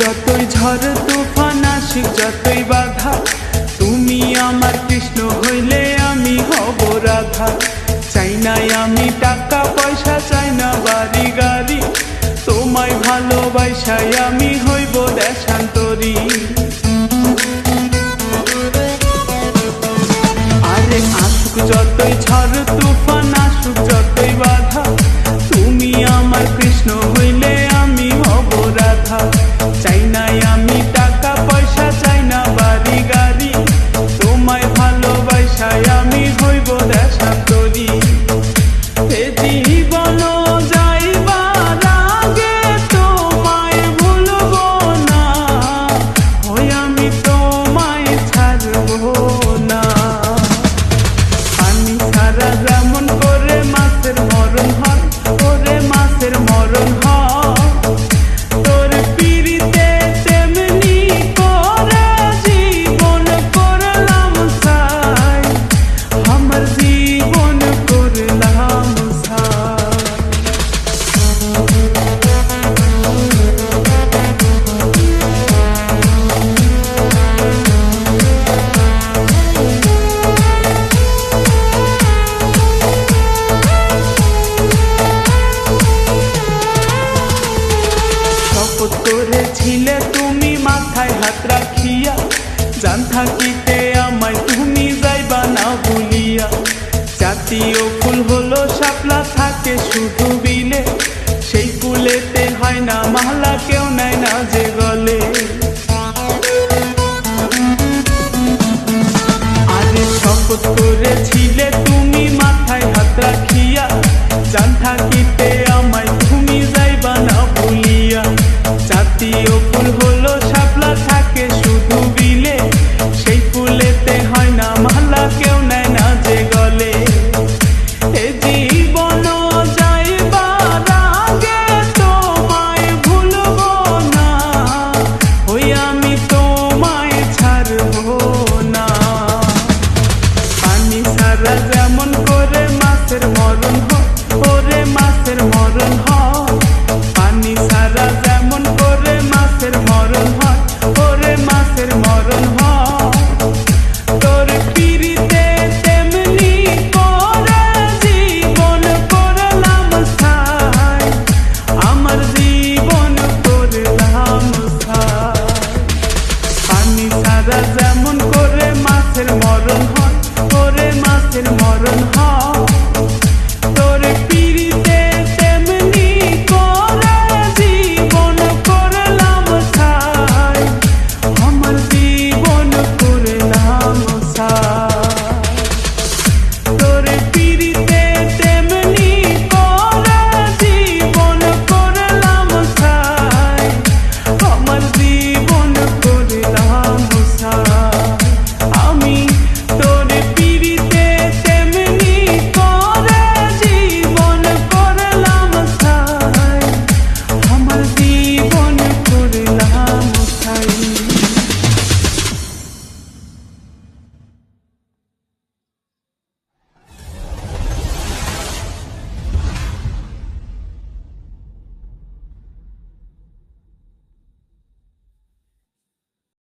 যতই ঝড় তুফান আসুক যতই বাধা, তুমি আমার কৃষ্ণ হইলে আমি হব রাধা। চাই না আমি টাকা পয়সা, চাই না বাড়ি গাড়ি, তোমায় ভালোবাসায় আমি হইব দেশান্তরী। আরে আসুক যতই ঝড় তুফান আসুক যতই বাধা, তুমি আমার কৃষ্ণ হইলে আমি হব রাধা। চাই না আমি টাকা পয়সা, চাই না বাড়ি গাড়ি, তোমায় ভালোবাসায় আমি হইব দেশান্তরী। এ জীবন যাইবার আগে তোমায় ভুলব না, ওই আমি তোমায় ছাড়ব না। পানি ছাড়া যেমন করে মাছের মরণ হয়, ওরে মাছের মরণ হয়, তোর পিরিতে তেমনি করে জীবন করলাম ছাই, আমার জীবন করলাম ছাই। শপথ করেছিলে তুমি মাথায় হাত রাখিয়া, জান থাকিতে আমায় তুমি যাইবা না ভুলিয়া। জাতীয় ফুল হলো শাপলা, থাকে শুধু বিলে, সেই ফুলেতে হয় না মালা, কেউ নেয় না যে গলে। আরে শপথ করেছিলে তুমি